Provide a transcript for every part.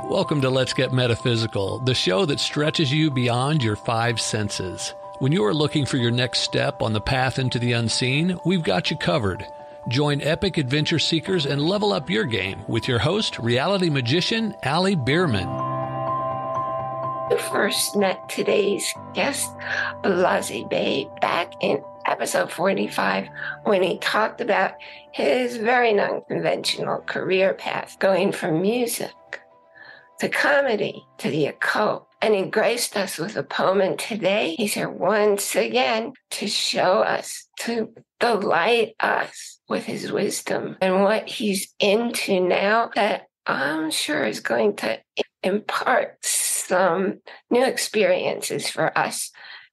Welcome to Let's Get Metaphysical, the show that stretches you beyond your five senses. When you are looking for your next step on the path into the unseen, we've got you covered. Join epic adventure seekers and level up your game with your host, reality magician Allie Bierman. I first met today's guest, Bla Zae Bey, back in episode 45 when he talked about his very non-conventional career path, going from music to comedy to the occult. And he graced us with a poem, and today he's here once again to show us, to delight us with his wisdom and what he's into now that I'm sure is going to impart some new experiences for us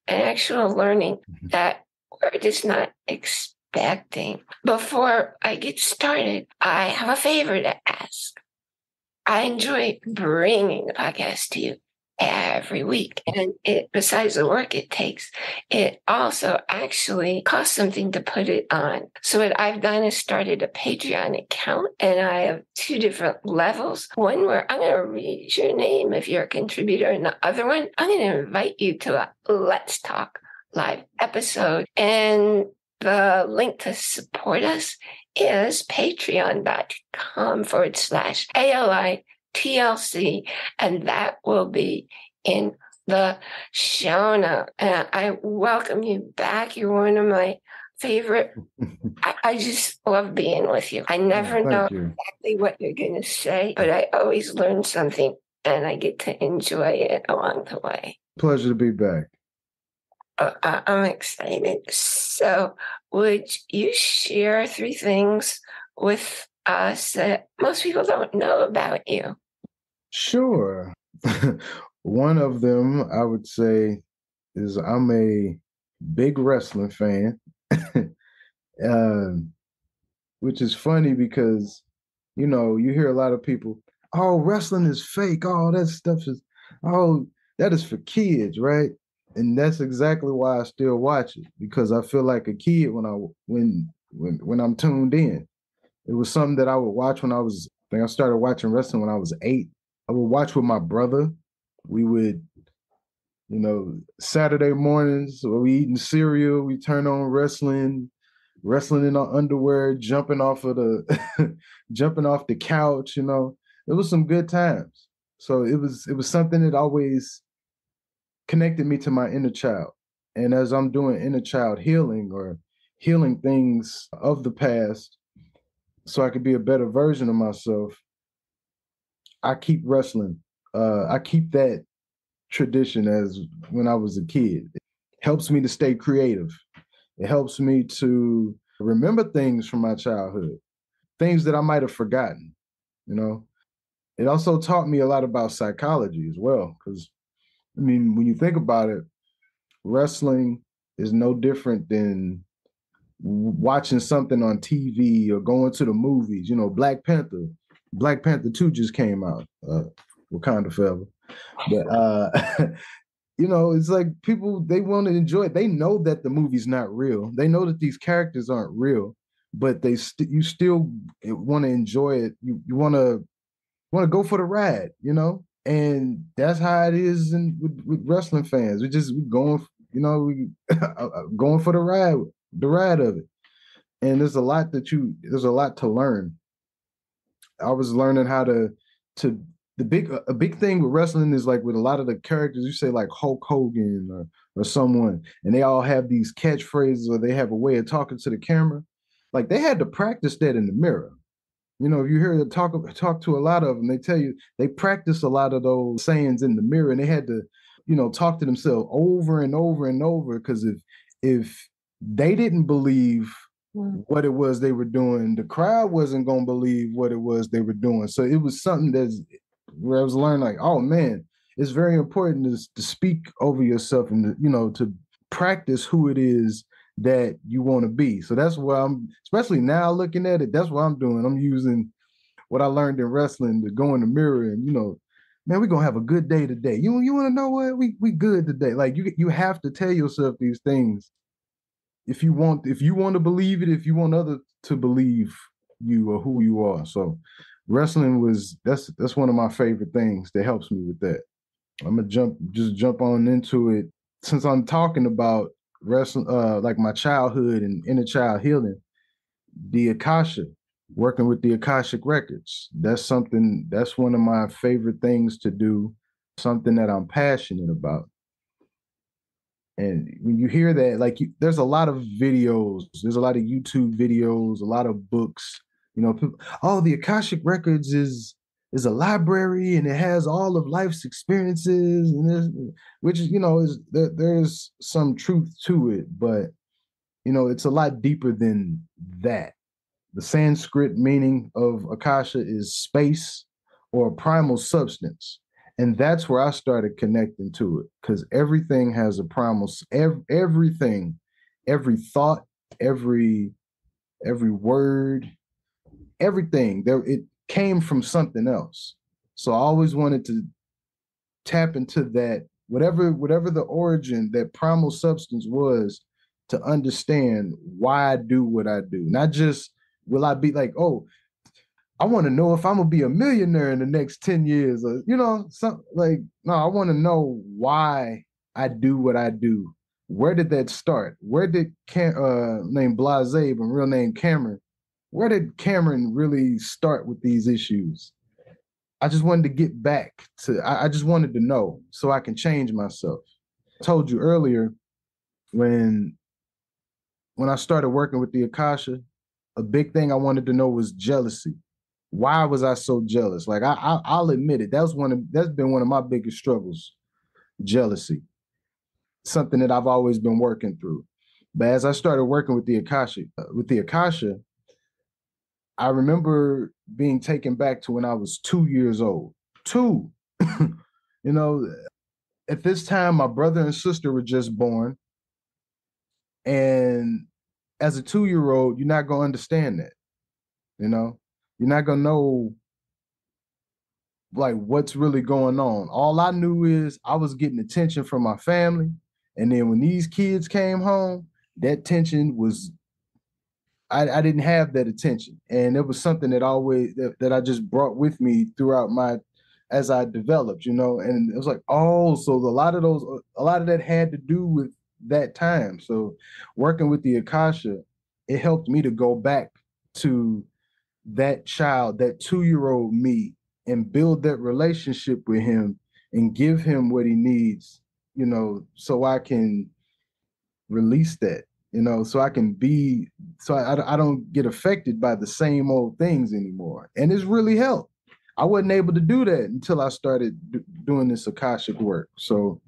and actual learning that we're just not expecting. Before I get started, I have a favor to ask. I enjoy bringing the podcast to you every week. And besides the work it takes, it also actually costs something to put it on. So what I've done is started a Patreon account, and I have two different levels. One where I'm going to read your name if you're a contributor, and the other one, I'm going to invite you to a Let's Talk live episode. And the link to support us is patreon.com/ALITLC, and that will be in the show note. And I welcome you back. You're one of my favorite. I just love being with you. I never know exactly what you're going to say, but I always learn something, and I get to enjoy it along the way. Pleasure to be back. I'm excited. So would you share 3 things with us that most people don't know about you? Sure. One of them, I would say, is I'm a big wrestling fan, which is funny because, you know, you hear a lot of people, oh, wrestling is fake. Oh, that stuff is, oh, that is for kids, right? And that's exactly why I still watch it, because I feel like a kid when I'm tuned in. It was something that I would watch when I started watching wrestling when I was 8. I would watch with my brother. We would, you know, Saturday mornings, we eating cereal, we turn on wrestling in our underwear, jumping off the couch, you know. It was some good times. So it was something that always connected me to my inner child. And as I'm doing inner child healing or healing things of the past so I could be a better version of myself, I keep wrestling. I keep that tradition as when I was a kid. It helps me to stay creative. It helps me to remember things from my childhood, things that I might have forgotten, you know. It also taught me a lot about psychology as well, because I mean, when you think about it, wrestling is no different than watching something on TV or going to the movies. You know, Black Panther 2 just came out, Wakanda Forever. But, you know, it's like people, they want to enjoy it. They know that the movie's not real. They know that these characters aren't real, but you still want to enjoy it. You want to go for the ride, you know? And that's how it is with wrestling fans. We going, you know, going for the ride of it. And there's a lot to learn. I was learning how a big thing with wrestling is like with a lot of the characters, you say like Hulk Hogan or someone, and they all have these catchphrases or they have a way of talking to the camera. Like they had to practice that in the mirror. You know, if you hear talk to a lot of them, they tell you they practice a lot of those sayings in the mirror, and they had to, you know, talk to themselves over and over and over, because if they didn't believe what it was they were doing, the crowd wasn't going to believe what it was they were doing. So it was something where I was learning, like, oh man, it's very important to speak over yourself and you know, to practice who it is that you want to be. So that's why especially now looking at it, that's what I'm doing. I'm using what I learned in wrestling to go in the mirror and, you know, man, we're going to have a good day today. You want to know what? We good today. Like you have to tell yourself these things if you want to believe it, if you want others to believe you or who you are. So wrestling that's one of my favorite things that helps me with that. I'm gonna jump on into it since I'm talking about wrestling, like my childhood and inner child healing. The Akasha, working with the Akashic Records. That's one of my favorite things to do, something that I'm passionate about. And when you hear that, like there's a lot of videos, there's a lot of YouTube videos, a lot of books. People, oh, the Akashic Records is a library and it has all of life's experiences, and which is there's some truth to it, but it's a lot deeper than that. The Sanskrit meaning of Akasha is space or primal substance. And that's where I started connecting to it, because everything has a primal, everything, every thought, every word, everything there, it came from something else. So I always wanted to tap into that, whatever the origin, that primal substance was, to understand why I do what I do. Not just will I be like, oh, I want to know if I'm gonna be a millionaire in the next 10 years, or something like, no, I want to know why I do what I do. Where did that start? Where did named Bla Zae Bey, but real name Cameron, where did Cameron really start with these issues? I just wanted to get back to, I just wanted to know so I can change myself. I told you earlier, when I started working with the Akasha, a big thing I wanted to know was jealousy. Why was I so jealous? Like I'll admit it. That's been one of my biggest struggles, jealousy. Something that I've always been working through. But as I started working with the Akasha, I remember being taken back to when I was 2 years old. Two. you know, at this time, my brother and sister were just born. And as a 2-year-old, you're not gonna understand that. You're not gonna know like what's really going on. All I knew is I was getting attention from my family. And then when these kids came home, that tension was, I didn't have that attention. And it was something that I just brought with me throughout as I developed, and it was like, oh, so a lot of that had to do with that time. So working with the Akasha, it helped me to go back to that child, that 2-year-old me, and build that relationship with him and give him what he needs, so I can release that, so I can be, so I don't get affected by the same old things anymore. And it's really helped. I wasn't able to do that until I started doing this Akashic work. So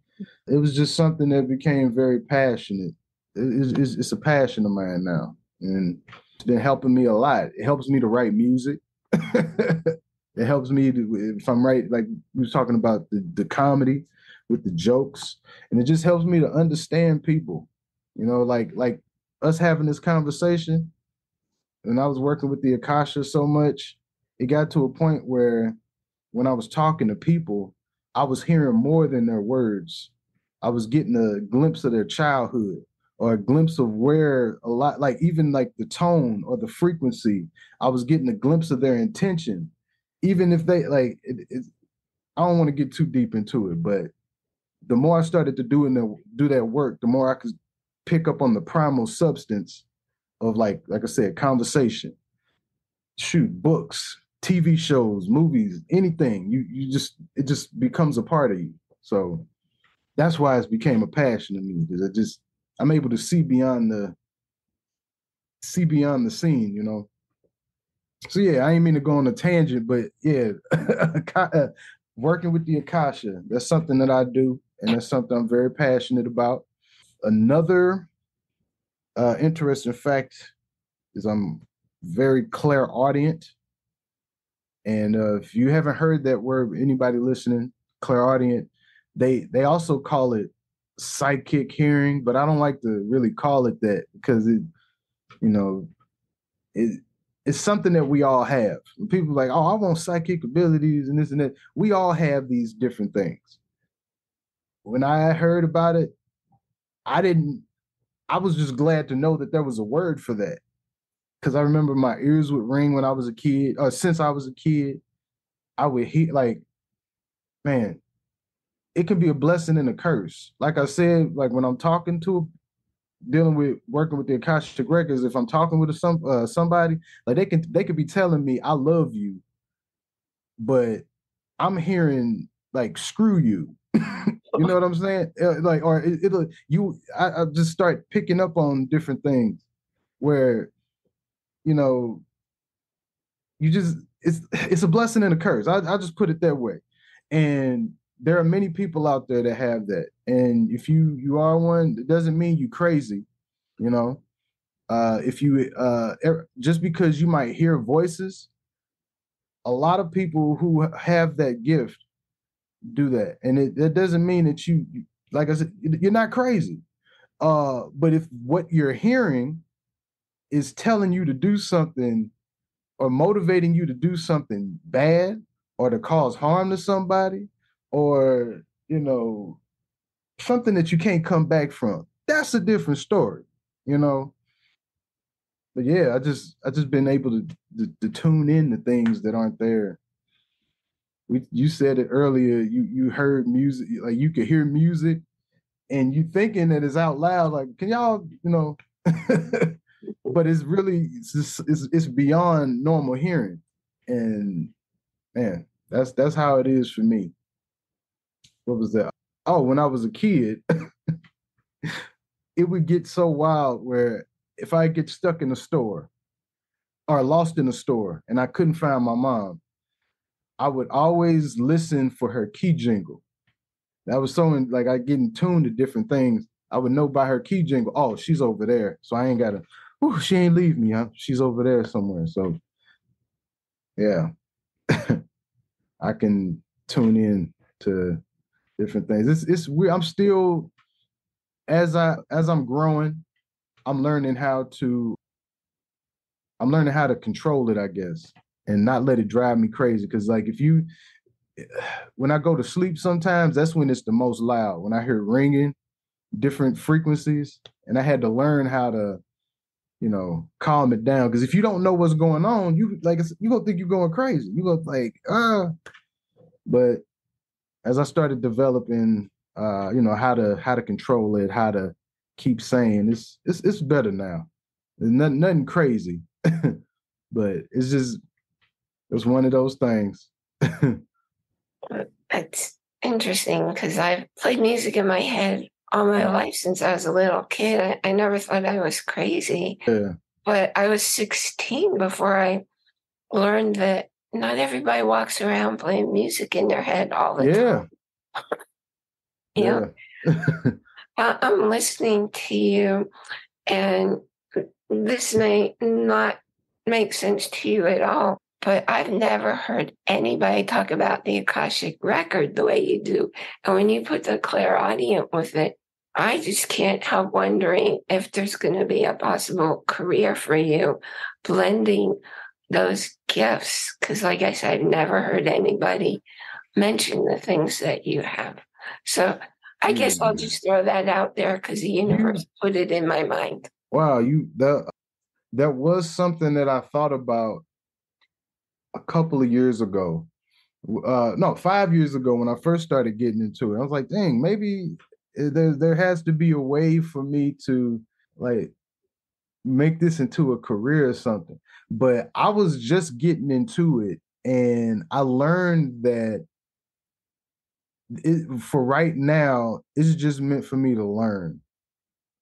it was just something that became very passionate. It's a passion of mine now. And it's been helping me a lot. It helps me to write music. It helps me if I'm right, like we was talking about the comedy with the jokes, and it just helps me to understand people. Like us having this conversation. When I was working with the Akasha so much, it got to a point where when I was talking to people, I was hearing more than their words. I was getting a glimpse of their childhood, or a glimpse of where a lot, like even like the tone or the frequency. I was getting a glimpse of their intention, even if they like I don't want to get too deep into it, but the more I started to do that work, the more I could pick up on the primal substance of, like I said, conversation, shoot, books, TV shows, movies, anything. It just becomes a part of you. So that's why it's became a passion to me, because I'm able to see beyond the scene. So yeah, I ain't mean to go on a tangent, but yeah, working with the Akasha, that's something that I do, and that's something I'm very passionate about. Another interesting fact is I'm very clairaudient. And if you haven't heard that word, anybody listening, clairaudient, they also call it psychic hearing, but I don't like to really call it that, because you know, it's something that we all have. When people are like, oh, I want psychic abilities and this and that. We all have these different things. When I heard about it, I was just glad to know that there was a word for that. because I remember my ears would ring when I was a kid, or since I was a kid. I would hear like, man, it can be a blessing and a curse. Like I said, like when I'm talking to dealing with working with the Akashic Records, if I'm talking with somebody, like they could be telling me I love you, but I'm hearing like screw you. You know what I'm saying? Like, or it'll you. I just start picking up on different things where you know you just it's a blessing and a curse. I just put it that way, and there are many people out there that have that. And if you are one, it doesn't mean you crazy. You know, if you just because you might hear voices, a lot of people who have that gift do that, and it doesn't mean that like I said, you're not crazy. But if what you're hearing is telling you to do something or motivating you to do something bad or to cause harm to somebody or you know something that you can't come back from, that's a different story, you know. But yeah, I just been able to tune in to things that aren't there. You said it earlier. You heard music, like you could hear music, and you thinking that it's out loud. Like, can y'all, but it's really it's beyond normal hearing, and man, that's how it is for me. What was that? Oh, when I was a kid, it would get so wild where if I get stuck in a store or lost in a store and I couldn't find my mom, I would always listen for her key jingle. That was so like I get in tune to different things. I would know by her key jingle, oh, she's over there. So I ain't gotta, she ain't leave me, huh? She's over there somewhere. So yeah, I can tune in to different things. It's weird. As I'm growing, I'm learning how to control it, I guess, and not let it drive me crazy. Cause like when I go to sleep sometimes, that's when it's the most loud. When I hear ringing, different frequencies, and I had to learn how to, calm it down. Because if you don't know what's going on, you gonna think you're going crazy. You gonna But as I started developing, how to control it, how to keep saying it's better now. There's nothing crazy, but it's one of those things. That's interesting because I've played music in my head all my life since I was a little kid. I never thought I was crazy, Yeah. but I was 16 before I learned that not everybody walks around playing music in their head all the time. Yeah. I'm listening to you, and this may not make sense to you at all, but I've never heard anybody talk about the Akashic record the way you do. And when you put the clairaudient with it, I just can't help wondering if there's going to be a possible career for you blending those gifts. Because, like I said, I've never heard anybody mention the things that you have. So I guess I'll just throw that out there because the universe put it in my mind. Wow, that was something that I thought about a couple of years ago. No, 5 years ago when I first started getting into it. I was like, dang, maybe there has to be a way for me to like make this into a career or something. But I was just getting into it, and I learned that for right now, it's just meant for me to learn.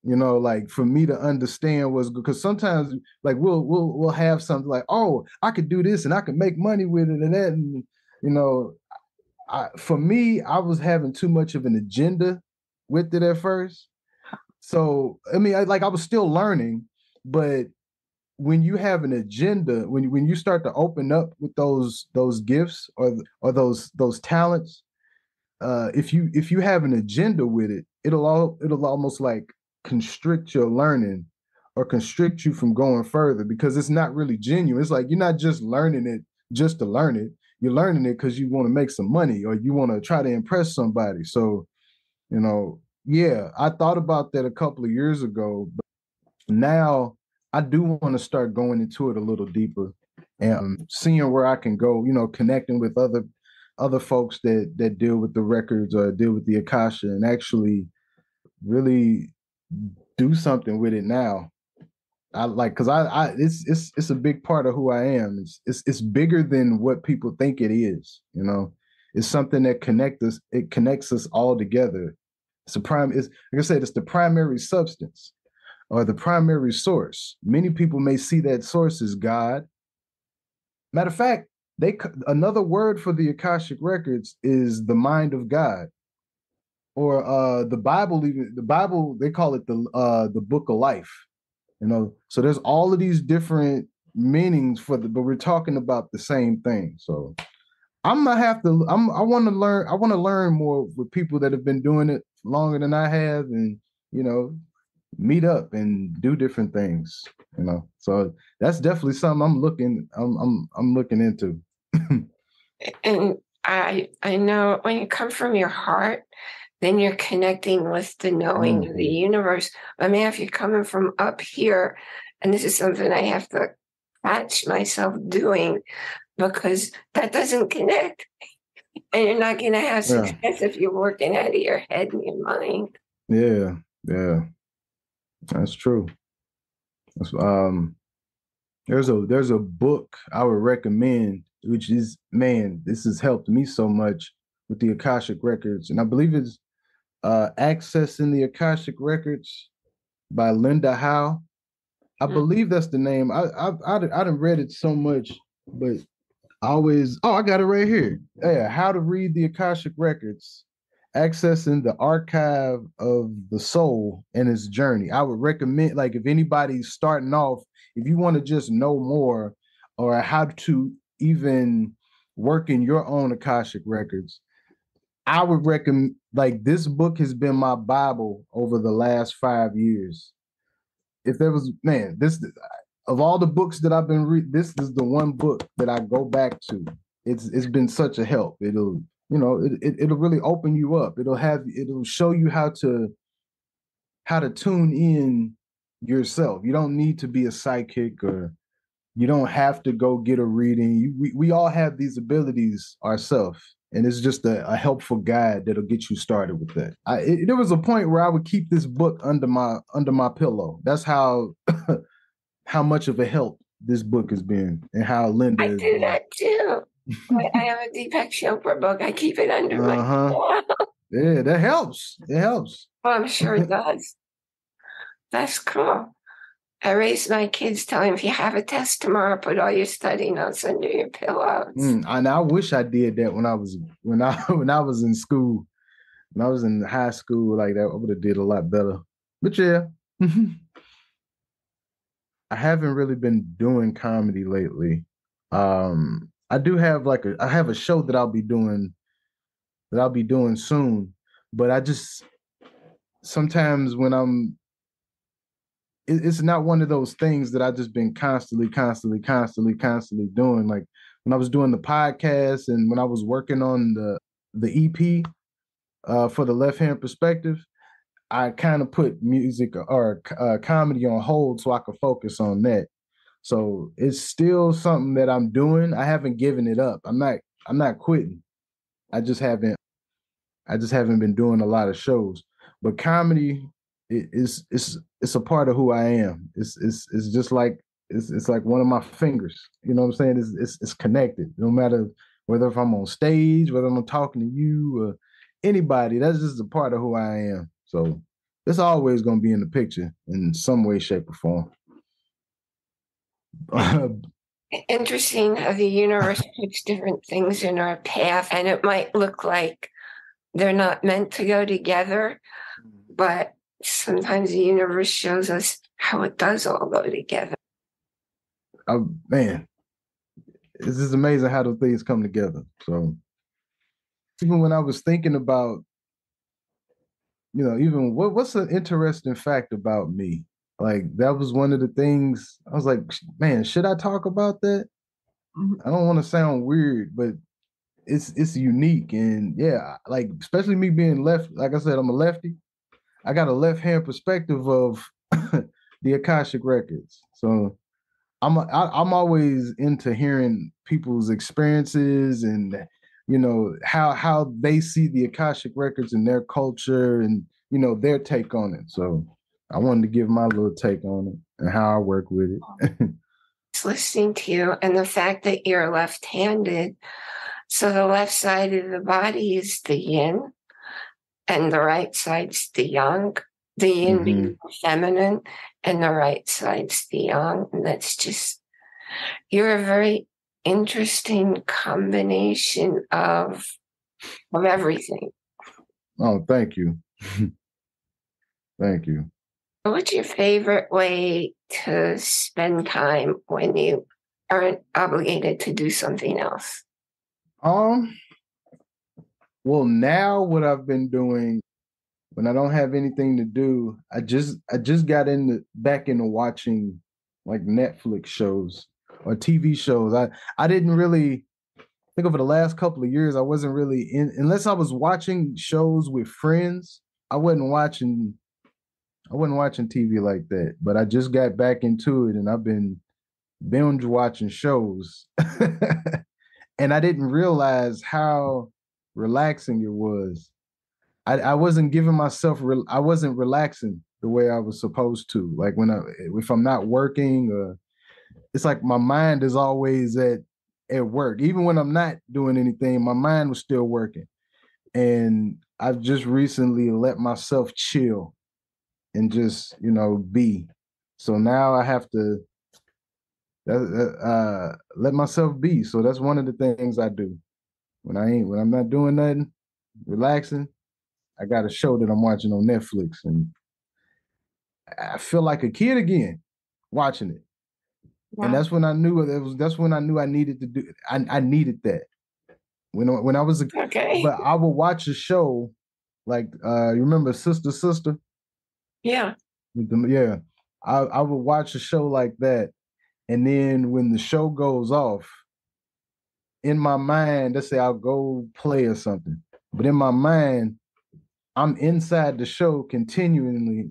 Like for me to understand what's good. Because sometimes, like we'll have something like, oh, I could do this and I could make money with it and that, and you know, for me, I was having too much of an agenda with it at first. So I mean, I was still learning, but when you have an agenda, when you start to open up with those gifts or those talents, if you have an agenda with it, it'll almost like constrict your learning or constrict you from going further because it's not really genuine. It's like you're not just learning it just to learn it. You're learning it because you want to make some money or you want to try to impress somebody. So, yeah, I thought about that a couple of years ago, but now I do want to start going into it a little deeper and seeing where I can go, connecting with other folks that deal with the records or deal with the Akasha and actually really do something with it now. I like because I it's a big part of who I am. It's bigger than what people think it is. It's something that connects us. It connects us all together. It's like I said, it's the primary substance or the primary source. Many people may see that source as God. Matter of fact, another word for the Akashic records is the mind of God, or the Bible. Even the Bible, they call it the book of life. So there's all of these different meanings but we're talking about the same thing. So I'm gonna have to. I want to learn. I want to learn more with people that have been doing it longer than I have, and meet up and do different things. So that's definitely something I'm looking. I'm looking into. And I know when you come from your heart, then you're connecting with the knowing of the universe. I mean, if you're coming from up here, and this is something I have to catch myself doing, because that doesn't connect. And you're not going to have success if you're working out of your head and your mind. Yeah, that's true. There's a book I would recommend, which is, man, this has helped me so much with the Akashic Records, and I believe it's Accessing the Akashic Records by Linda Howe. I believe that's the name. I done read it so much, but I got it right here. Yeah, How to Read the Akashic Records, Accessing the Archive of the Soul and Its Journey. I would recommend, like, if anybody's starting off, if you want to just know more or how to even work in your own Akashic Records, I would recommend, like, this book has been my Bible over the last 5 years. If there was, man, this, of all the books that I've been reading, this is the one book that I go back to. It's been such a help. It'll really open you up. It'll show you how to tune in yourself. You don't need to be a psychic, or you don't have to go get a reading. We all have these abilities ourselves, and it's just a helpful guide that'll get you started with that. There was a point where I would keep this book under my pillow. That's how how much of a help this book has been, and how Linda I do that too. I have a Deepak Chopra book. I keep it under my pillow. Yeah, that helps. It helps. Well, I'm sure it does. That's cool. I raised my kids telling them, if you have a test tomorrow, put all your study notes under your pillows. And I wish I did that when I was in school. When I was in high school, like that, I would have did a lot better. But yeah. I haven't really been doing comedy lately. I do have I have a show that I'll be doing soon, but I just sometimes when it's not one of those things that I just been constantly doing. Like when I was doing the podcast and when I was working on the EP for the Left Hand Perspective, I kind of put music or comedy on hold so I could focus on that. So it's still something that I'm doing. I haven't given it up. I'm not quitting. I just haven't been doing a lot of shows. But comedy it's a part of who I am. It's just like it's like one of my fingers. You know what I'm saying? It's connected. No matter whether if I'm on stage, whether I'm talking to you or anybody, that's just a part of who I am. So it's always going to be in the picture in some way, shape, or form. Interesting how the universe puts different things in our path, and it might look like they're not meant to go together, but sometimes the universe shows us how it does all go together. Man, it's just amazing how those things come together. So even when I was thinking about, even what's an interesting fact about me? Like that was one of the things I was like, man, should I talk about that? I don't want to sound weird, but it's unique. And yeah, like especially me being left, like I said, I'm a lefty. I got a left hand perspective of the Akashic Records. So I'm always into hearing people's experiences and how they see the Akashic Records and their culture and their take on it. So I wanted to give my little take on it and how I work with it. Listening to you and the fact that you're left-handed, so the left side of the body is the yin and the right side's the yang, the yin being feminine and the right side's the yang. And that's just, you're a very interesting combination of everything. Oh, thank you. Thank you. What's your favorite way to spend time when you aren't obligated to do something else? Well, now what I've been doing when I don't have anything to do, I just got back into watching like Netflix shows or TV shows. I didn't really think over the last couple of years, I wasn't really in unless I was watching shows with friends. I wasn't watching TV like that. But I just got back into it and I've been binge watching shows. And I didn't realize how relaxing it was. I wasn't giving myself I wasn't relaxing the way I was supposed to. Like if I'm not working, it's like my mind is always at work. Even when I'm not doing anything, my mind was still working. And I've just recently let myself chill and just, be. So now I have to let myself be. So that's one of the things I do. When I'm not doing nothing, relaxing, I got a show that I'm watching on Netflix and I feel like a kid again watching it. Wow. And that's when I knew that's when I knew I needed to do I needed that. When I was okay. But I would watch a show like you remember Sister? Yeah. Yeah. I would watch a show like that. And then when the show goes off, in my mind, let's say I'll go play or something. But in my mind, I'm inside the show continuing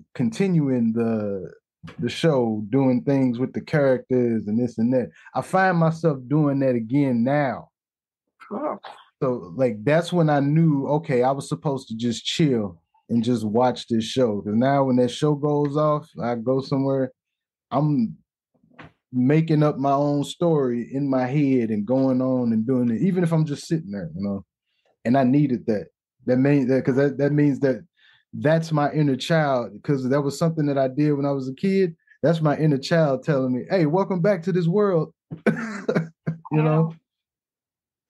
the show, doing things with the characters and this and that. I find myself doing that again now. Oh. So like that's when I knew, okay, I was supposed to just chill and just watch this show. Because now when that show goes off, I go somewhere, I'm making up my own story in my head and going on and doing it, even if I'm just sitting there, And I needed that. That means that that's my inner child, because that was something that I did when I was a kid. That's my inner child telling me, "Hey, welcome back to this world."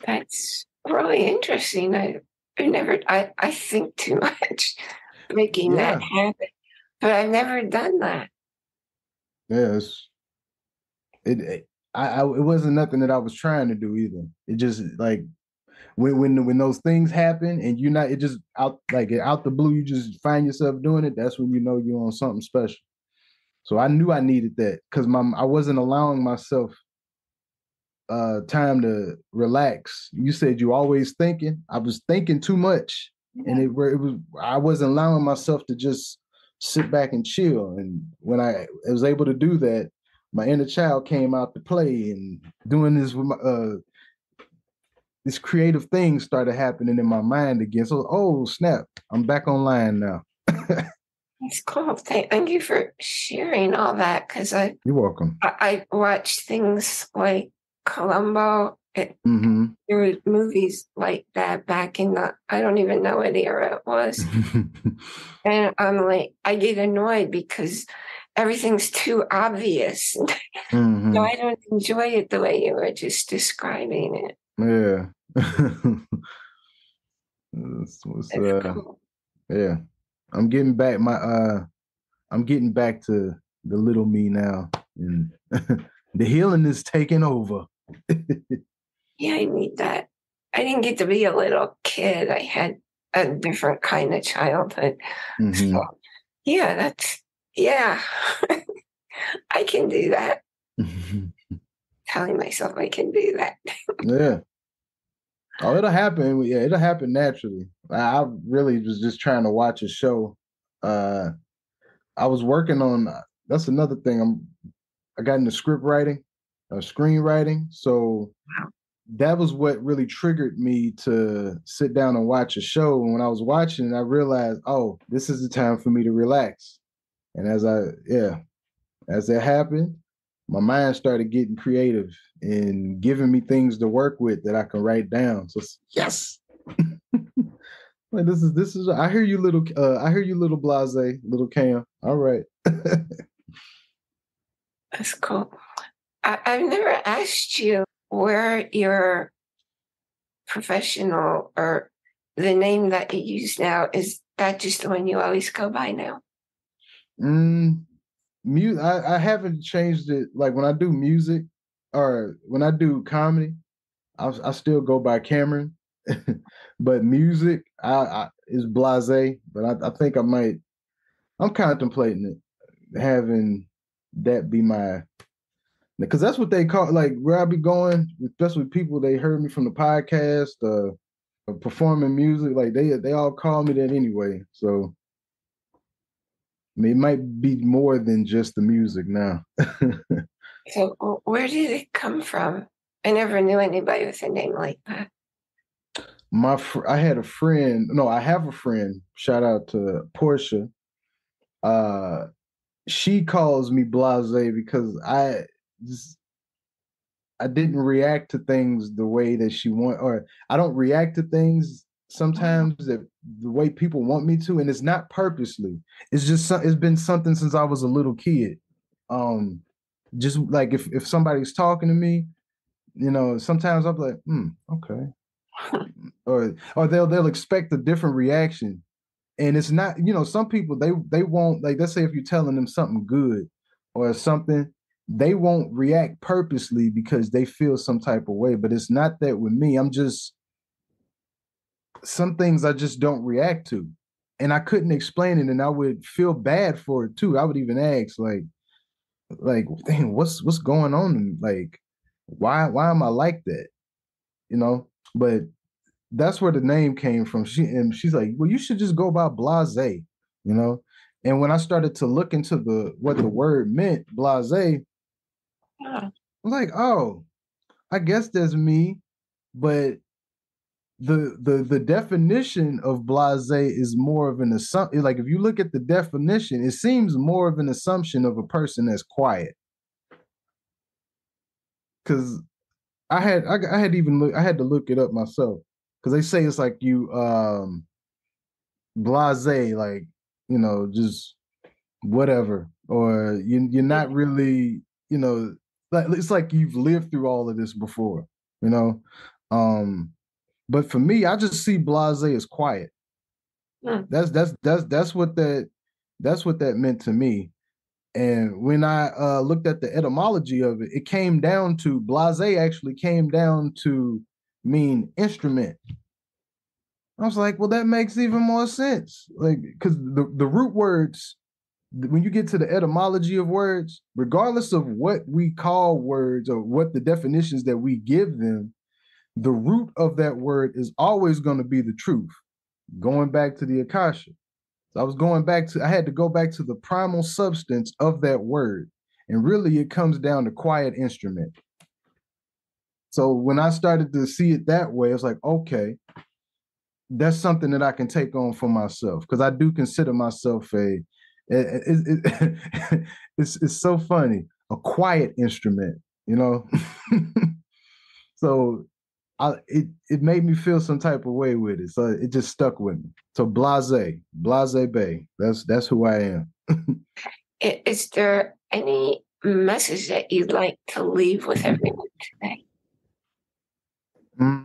That's really interesting. I think too much making that happen, but I've never done that. Yes, it wasn't nothing that I was trying to do either. It just like when those things happen and you're not, it just out the blue, you just find yourself doing it. That's when you know you're on something special. So I knew I needed that because I wasn't allowing myself time to relax. You said you always thinking. I was thinking too much, and it was I wasn't allowing myself to just sit back and chill. And when I was able to do that, my inner child came out to play, and doing this with my this creative thing started happening in my mind again. So, oh snap, I'm back online now. It's cool. Thank you for sharing all that, because You're welcome. I watched things like Columbo. There were movies like that back in I don't even know what era it was. And I'm like, I get annoyed because everything's too obvious. So I don't enjoy it the way you were just describing it. Yeah. Cool. Yeah. I'm getting back I'm getting back to the little me now, and the healing is taking over. Yeah, I need that. I didn't get to be a little kid. I had a different kind of childhood. So, yeah, I can do that. Telling myself I can do that. Yeah. Oh, it'll happen. Yeah, it'll happen naturally. I really was just trying to watch a show. I was working on that's another thing. I got into script writing, screenwriting. So that was what really triggered me to sit down and watch a show. And when I was watching it, I realized, oh, this is the time for me to relax. And as that happened, my mind started getting creative and giving me things to work with that I can write down. So yes. Like this is I hear you little Blase, little Cam. All right. That's cool. I've never asked you where your professional or the name that you use now, is that just the one you always go by now? I haven't changed it. Like when I do music or when I do comedy, I still go by Cameron. But music, I is Blase. But I think I'm contemplating it, having that be my, because that's what they call, like where I be going, especially people they heard me from the podcast, performing music, like they all call me that anyway. So I mean, it might be more than just the music now. So where did it come from? I never knew anybody with a name like that. I had a friend. No, I have a friend. Shout out to Portia. Uh, she calls me Blase because I didn't react to things the way that she want, or I don't react to things sometimes that the way people want me to, and it's not purposely. It's just it's been something since I was a little kid. Just like if somebody's talking to me, sometimes I'm like, okay, or they'll expect a different reaction, and it's not. Some people they won't, like, let's say if you're telling them something good or something, they won't react purposely because they feel some type of way. But it's not that with me. I'm just, some things I just don't react to, and I couldn't explain it, and I would feel bad for it too. I would even ask dang, what's going on? Like, why am I like that? But that's where the name came from. She's like, well, you should just go by Blase, And when I started to look into what the word meant, Blase, I was like, oh, I guess that's me. But the definition of blase is more of an assumption. Like if you look at the definition, it seems more of an assumption of a person that's quiet. Because I had to look it up myself, because they say it's like you blase, like, just whatever, or you're not really, like it's like you've lived through all of this before, you know. But for me, I just see blase as quiet. That's what that meant to me. And when I looked at the etymology of it, it came down to blase actually came down to mean instrument. I was like, well, that makes even more sense. Like, because the root words, when you get to the etymology of words, regardless of what we call words or what the definitions that we give them, the root of that word is always going to be the truth. Going back to the Akashic. So I had to go back to the primal substance of that word. And really it comes down to quiet instrument. So when I started to see it that way, it's like, okay, that's something that I can take on for myself. Because I do consider myself it's so funny, a quiet instrument, So it made me feel some type of way with it. So it just stuck with me. So Bla Zae Bey. That's who I am. Is there any message that you'd like to leave with everyone today? I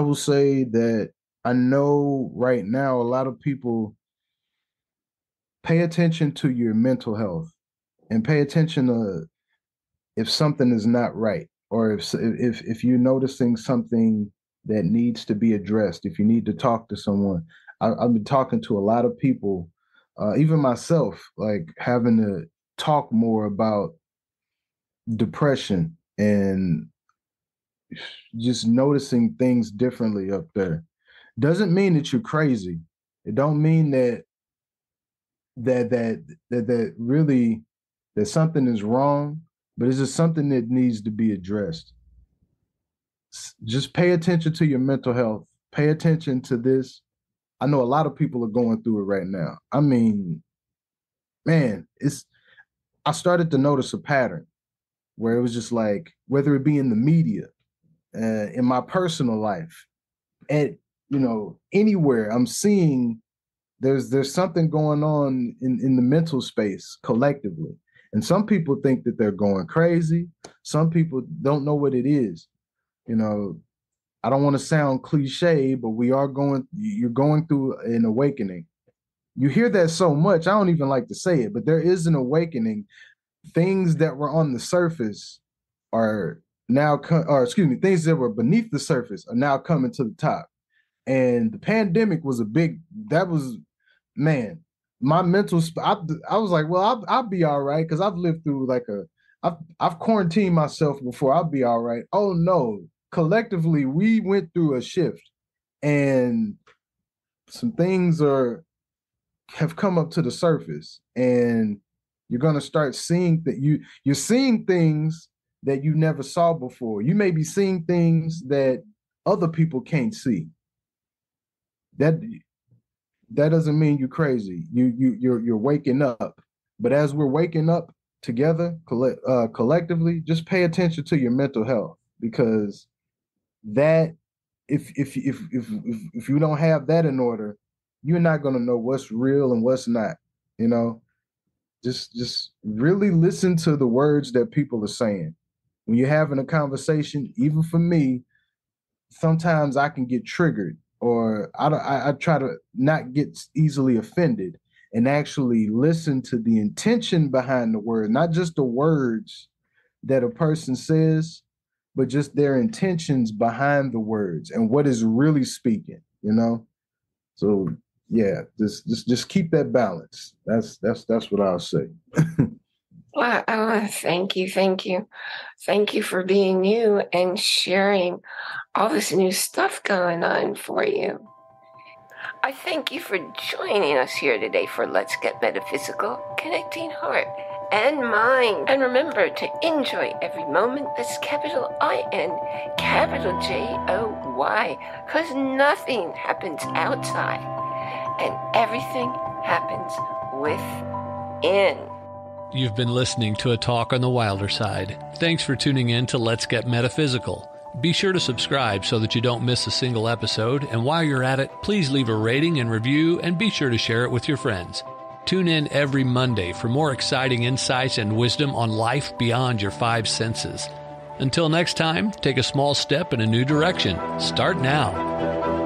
will say that I know right now a lot of people pay attention to your mental health and pay attention to if something is not right, or if you're noticing something that needs to be addressed, if you need to talk to someone. I've been talking to a lot of people, even myself, like having to talk more about depression and just noticing things differently up there. Doesn't mean that you're crazy. It don't mean that that really that something is wrong, but it's just something that needs to be addressed. Just pay attention to your mental health. Pay attention to this. I know a lot of people are going through it right now. I mean, man, I started to notice a pattern where it was just like, whether it be in the media, in my personal life, and anywhere, I'm seeing there's something going on in the mental space collectively. And some people think that they're going crazy. Some people don't know what it is. I don't want to sound cliche, but you're going through an awakening. You hear that so much, I don't even like to say it, but there is an awakening. Things that were on the surface are now, things that were beneath the surface are now coming to the top. And the pandemic was man, my mental, I was like, well, I'll be all right, because I've lived through I've quarantined myself before. I'll be all right. Oh no, collectively, we went through a shift, and some things have come up to the surface, and you're going to start seeing that you're seeing things that you never saw before. You may be seeing things that other people can't see. That doesn't mean you're crazy. You're waking up. But as we're waking up together, collectively, just pay attention to your mental health, because that if you don't have that in order, you're not going to know what's real and what's not. Just really listen to the words that people are saying when you're having a conversation. Even for me, sometimes I can get triggered, or I try to not get easily offended, and actually listen to the intention behind the word, not just the words that a person says, but just their intentions behind the words and what is really speaking, So yeah, just keep that balance. That's what I'll say. Well, I want to thank you for being you and sharing all this new stuff going on for you. I thank you for joining us here today for Let's Get Metaphysical, connecting heart and mind. And remember to enjoy every moment. That's capital I-N, capital J-O-Y, because nothing happens outside and everything happens within. You've been listening to a talk on the wilder side. Thanks for tuning in to Let's Get Metaphysical. Be sure to subscribe so that you don't miss a single episode, and while you're at it, please leave a rating and review, and be sure to share it with your friends. Tune in every Monday for more exciting insights and wisdom on life beyond your five senses. Until next time, take a small step in a new direction. Start now.